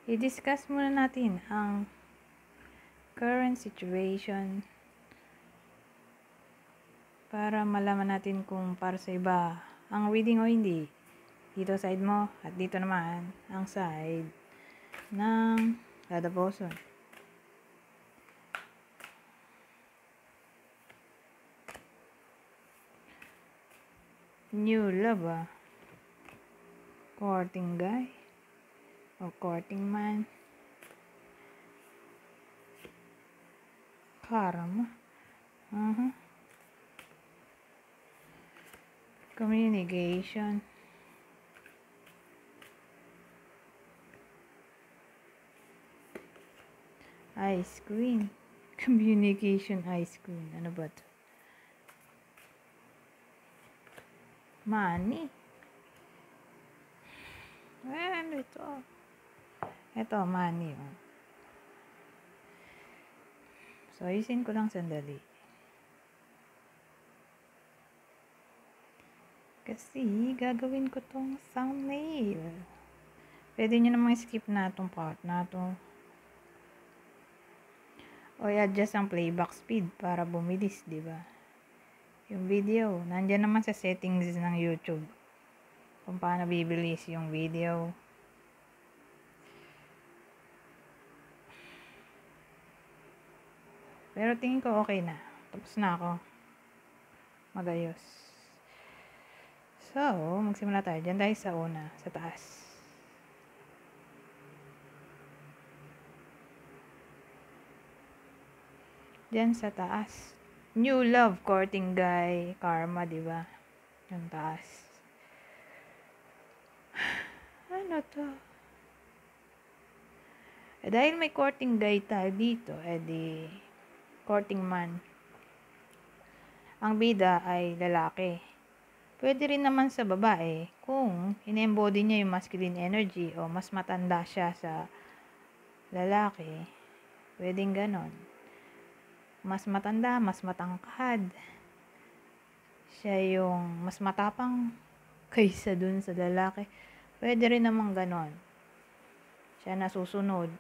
I-discuss muna natin ang current situation para malaman natin kung para sa iba ang reading o hindi. Dito side mo at dito naman ang side ng kadaboson. New love courting guy o courting man. Karma. Communication. Ice Queen. Communication Ice Queen. Ano ba to? Money. Ano ito? Ito, money. So, ayusin ko lang sandali. Kasi, gagawin ko tong thumbnail. Pwede nyo namang skip na tong part na to. O i-adjust ang playback speed para bumilis, di ba? Yung video, nandyan naman sa settings ng YouTube. Kung paano bibilis yung video. Pero tingin ko okay na. Tapos na ako magayos. So, magsimula tayo. Diyan tayo sa una, sa taas. Diyan sa taas. New love courting guy, karma, di ba? Yung taas. Ano to? Dahil may courting guy tayo dito, di courting man. Ang bida ay lalaki. Pwede rin naman sa babae kung in-embody niya yung masculine energy o mas matanda siya sa lalaki. Pwedeng ganon. Mas matanda, mas matangkad. Siya yung mas matapang kaysa dun sa lalaki. Pwede rin naman ganon. Siya nasusunod.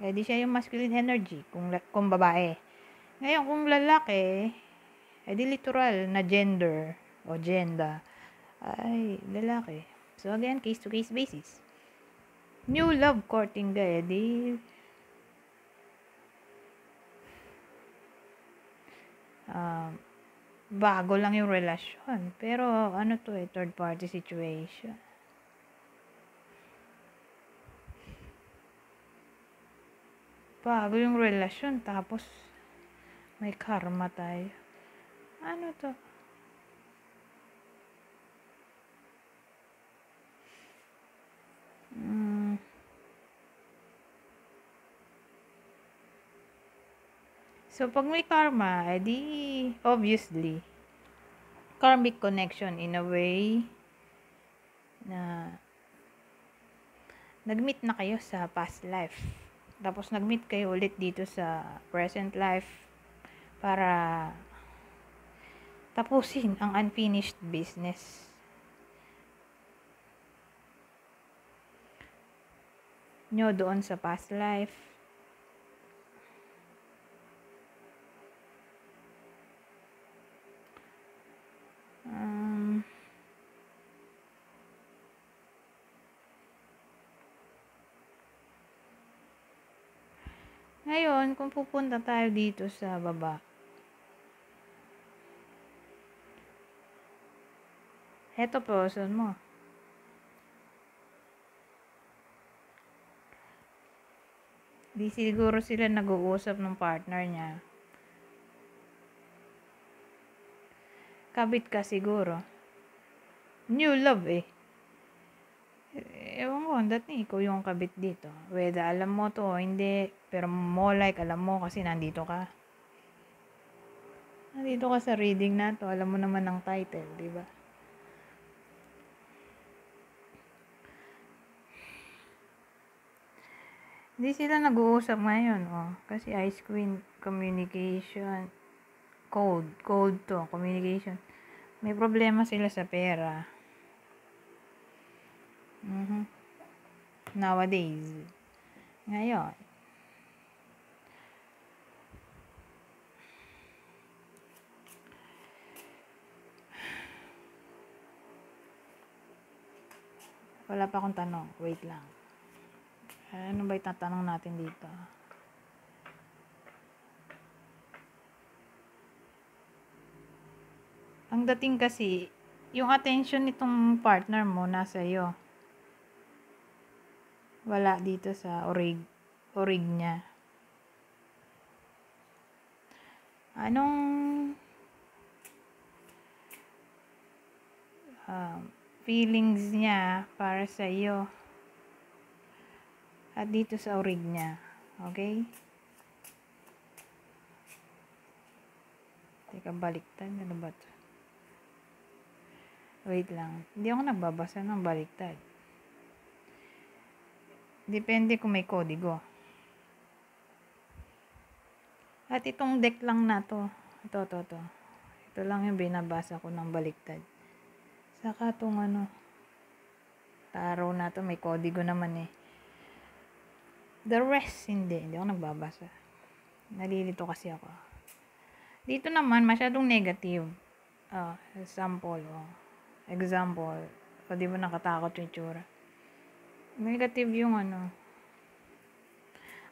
Di siya yung masculine energy kung babae. Ngayon, kung lalaki, di literal na gender o gender ay lalaki. So again, case-to-case basis. New love courting guy, di bago lang yung relasyon. Pero ano to third party situation. Bago yung relasyon, tapos may karma tayo. Ano to? So, pag may karma, di obviously, karmic connection in a way na nag-meet na kayo sa past life. Tapos nag-meet kayo ulit dito sa present life para tapusin ang unfinished business. Nyo doon sa past life. Ngayon, kung pupunta tayo dito sa baba, eto person mo. Di siguro sila nag-uusap ng partner niya. Kabit ka siguro. New love Ewan ko, ikaw yung kabit dito. Whether alam mo to o hindi, pero more like alam mo kasi nandito ka. Nandito ka sa reading na to, alam mo naman ang title, di ba? Hindi sila nag-uusap ngayon, kasi Ice Queen, communication, code to, communication. May problema sila sa pera. nowadays. Ngayon, wala pa akong tanong. Wait lang. Ano ba itatanong natin dito? Ang dating kasi, yung attention nitong partner mo nasa iyo. Wala dito sa orig niya. Anong feelings niya para sa iyo? At dito sa orig niya. Okay? Teka, baliktad. Ano ba ito? Wait lang. Hindi ako nagbabasa ng baliktad. Depende kung may kodigo. At itong deck lang na to. Ito. Ito lang yung binabasa ko ng baliktad. Saka itong tarot na to, may kodigo naman eh. The rest, hindi ako nagbabasa. Nalilito kasi ako. Dito naman, masyadong negative. Example. O, di ba nakatakot yung itsura? Negative yung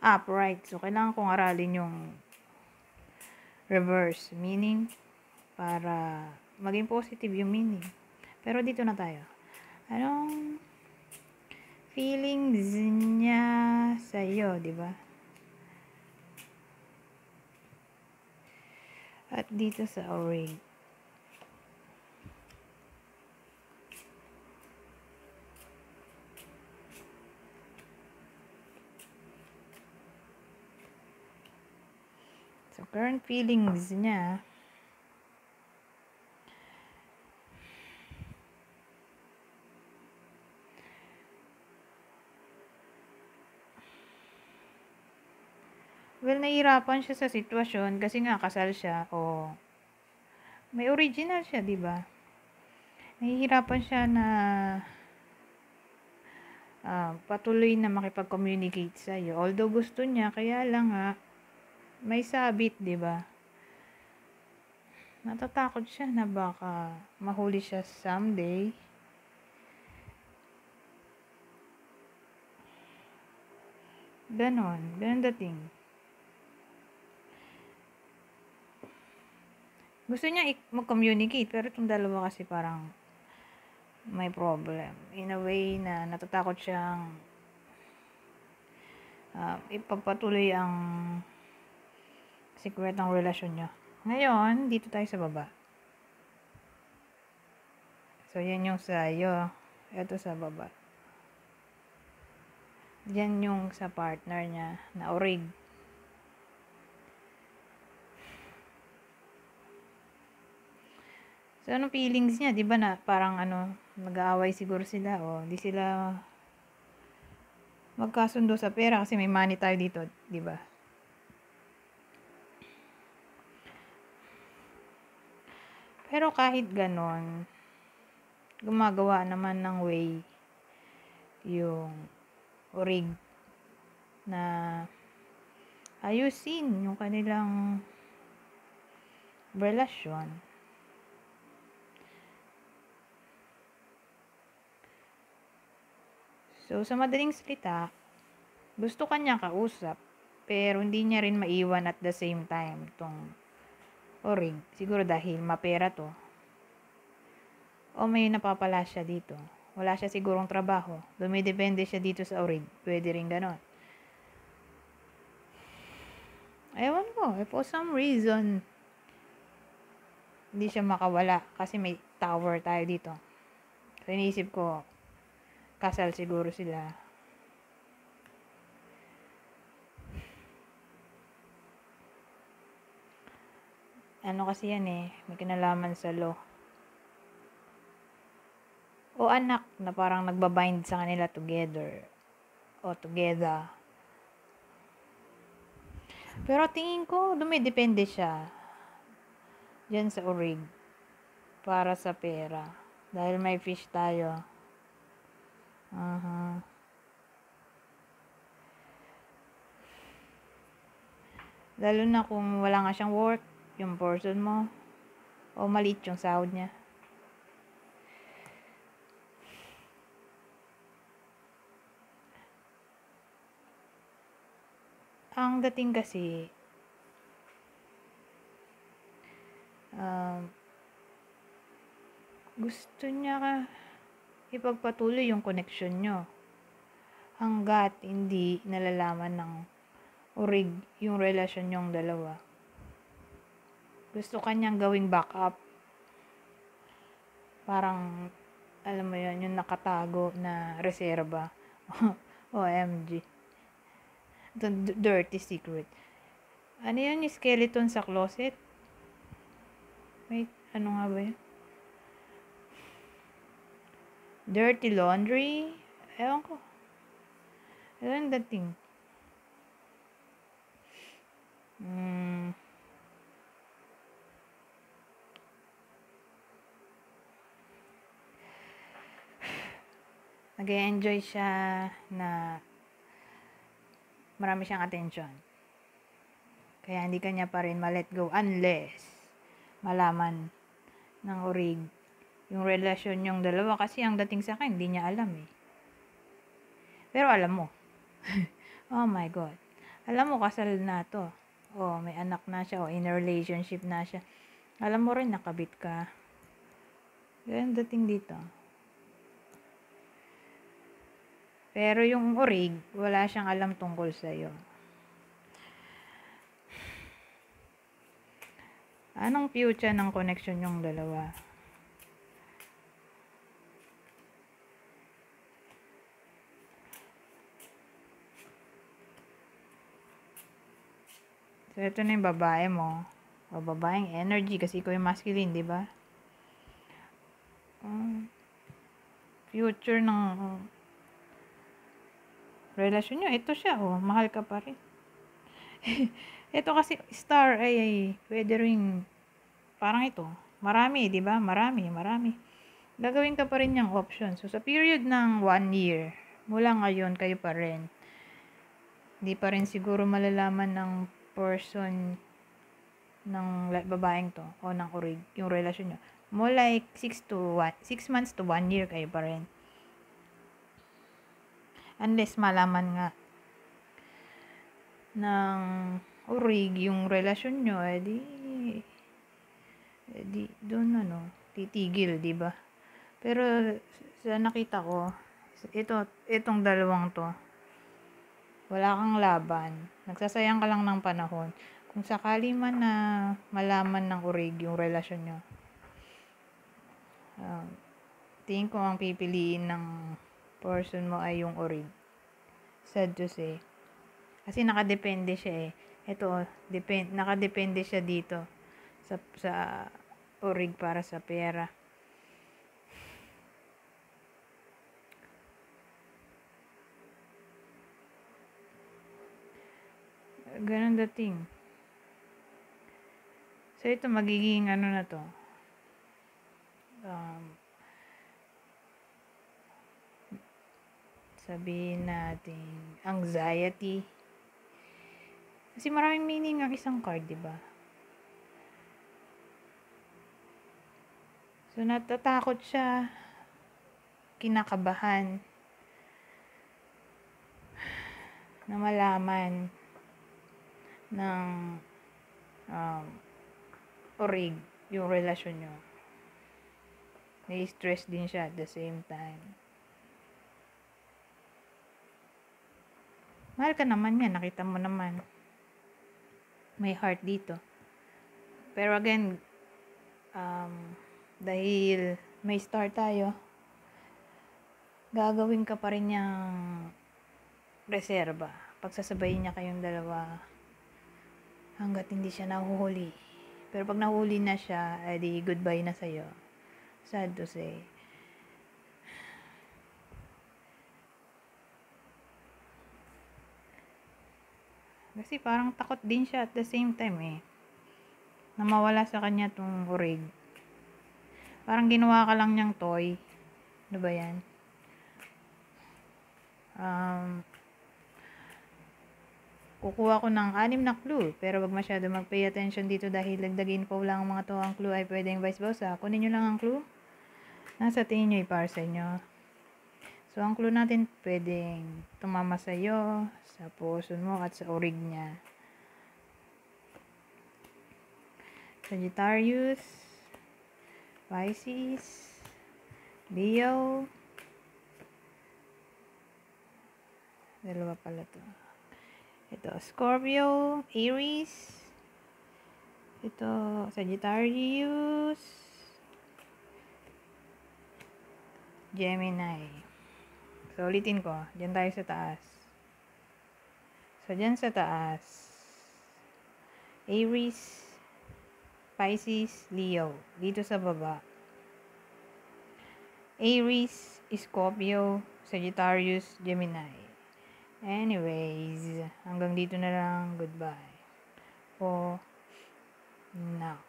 upright. So, kailangan kong aralin yung reverse meaning para maging positive yung meaning. Pero dito na tayo. Anong feelings niya sa'yo, di ba? At dito sa orig. So, current feelings niya. Well, nahihirapan siya sa sitwasyon kasi nga kasal siya o may original siya, di ba? Nahihirapan siya na patuloy na makipag-communicate sa iyo. Although gusto niya, kaya lang nga may sabit, di ba? Natatakot siya na baka mahuli siya someday. Ganon dating. Gusto niya mag-communicate, pero itong dalawa kasi parang may problem. In a way na natatakot siyang ipagpatuloy ang secret ng relasyon niya. Ngayon, dito tayo sa baba. So, yan yung sa iyo. Ito sa baba. Yan yung sa partner niya na orig. So, anong feelings niya? Di ba na parang nag-aaway siguro sila o di sila magkasundo sa pera kasi may money tayo dito, di ba? Pero kahit ganon, gumagawa naman ng way yung orig na ayusin yung kanilang relasyon. So, sa madaling salita, gusto kanya kausap, pero hindi niya rin maiwan at the same time itong orig. Siguro dahil mapera to. O may napapala siya dito. Wala siya sigurong trabaho. Dumidepende siya dito sa orig. Pwede rin ganon. Ewan ko. For some reason, hindi siya makawala. Kasi may tower tayo dito. So, iniisip ko, kasal siguro sila. Ano kasi yan may kinalaman sa law. O anak na parang nagbabind sa kanila together. O together. Pero tingin ko, dumidepende siya dyan sa orig para sa pera. Dahil may fish tayo. Lalo na kung wala nga siyang work, yung person mo, o maliit yung sahod niya. Ang dating kasi, gusto niya ipagpatuloy yung connection nyo hanggat hindi nalalaman ng urig yung relasyon nyong dalawa. Gusto kanyang gawing backup. Parang, alam mo yun, yung nakatago na reserba. OMG. The dirty secret. Ano yun, yung skeleton sa closet? Wait, ano nga ba yun? Dirty laundry? Ewan ko. Ano yung dating? Nag-enjoy siya na marami siyang attention. Kaya hindi kanya pa rin ma-let go unless malaman ng urig yung relasyon yung dalawa. Kasi ang dating sa akin, hindi niya alam eh. Pero alam mo. Oh my God. Alam mo, kasal na to. Oh, may anak na siya. Oh, in a relationship na siya. Alam mo rin, nakabit ka. Ganyan dating dito. Pero yung urig, wala siyang alam tungkol sa'yo. Anong future ng connection yung dalawa? So, ito na yung babae mo. O, babaeng energy kasi ikaw yung masculine, di ba? Future ng relasyon nyo, ito siya, oh, mahal ka pa rin. Ito kasi, star, ay, pwede rin, parang ito, marami, di ba? Marami. Gagawin ka pa rin yung option. So, sa period ng 1 year, mula ngayon, kayo pa rin. Di pa rin siguro malalaman ng person ng babaeng to, o ng urig, yung relasyon nyo. More like 6 months to 1 year kayo pa rin. Unless malaman nga ng urig yung relasyon nyo, edi doon titigil, di ba? Pero sa nakita ko, itong dalawang to, wala kang laban. Nagsasayang ka lang ng panahon. Kung sakali man na malaman ng urig yung relasyon nyo, tingin ko ang pipiliin ng person mo ay yung urig. Sad to say. Kasi nakadepende siya eh. Ito, nakadepende siya dito sa urig para sa pera. Ganun dating. So, ito magiging ano na to. Sabihin natin, anxiety. Kasi maraming meaning ang isang card, di ba? So, natatakot siya, kinakabahan, na malaman ng urig yung relasyon nyo. Nai-stress din siya at the same time. Mahal ka naman yan, nakita mo naman. May heart dito. Pero again, dahil may star tayo, gagawin ka pa rin niyang reserba. Pagsasabayin niya kayong dalawa hanggat hindi siya nahuhuli. Pero pag nahuli na siya, edi goodbye na sa'yo. Sad to say. Kasi parang takot din siya at the same time eh. Na mawala sa kanya tong urig. Parang ginawa ka lang niyang toy. Ano ba yan? kukuha ko ng 6 na clue, pero wag masyado mag-pay attention dito dahil dagdagin po lang ang mga to. Ang clue ay pwedeng vice versa. Kunin nyo lang ang clue. Nasa tingin nyo para sa inyo. So, ang clue natin pwedeng tumama sa'yo, sa puso mo, at sa orig niya. Sagittarius, Pisces, Leo, dalawa pala to. Ito, Scorpio, Aries, ito, Sagittarius, Gemini. So, ulitin ko. Diyan tayo sa taas. So, diyan sa taas, Aries, Pisces, Leo. Dito sa baba, Aries, Scorpio, Sagittarius, Gemini. Anyways, hanggang dito na lang. Goodbye for now.